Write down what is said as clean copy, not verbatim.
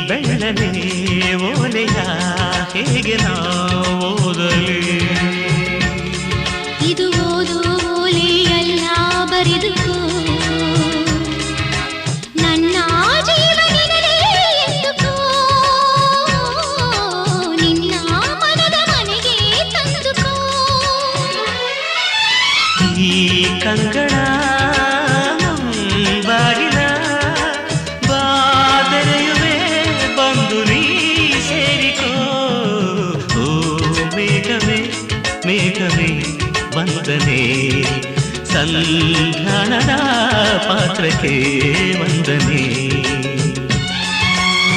ಬೆಳ್ಳನೆ ಓಲೆಯ ಹೇಗೆ ಓದಲಿ ಇದು ಓದು ಓಲೆಯಲ್ಲ ಬರೆದುಕೋ ನನ್ನ ಜೀವನದಲ್ಲಿ ಎಂದುಕೋ ನಿನ್ನ ಮನದ ಮನೆಗೆ ತಂದುಕೋ ಈ ಕಂಗಳ ಬಾಗಿಲ ಬಾದರೆಯುವೆ ಬಂದು ನೀ ಸೇರಿಕೋ ಓ ಮೇಘವೇ ಮೇಘವೇ ವಂದನೆ ಸಂಧಾನದ ಪಾತ್ರಕ್ಕೆ ವಂದನೆ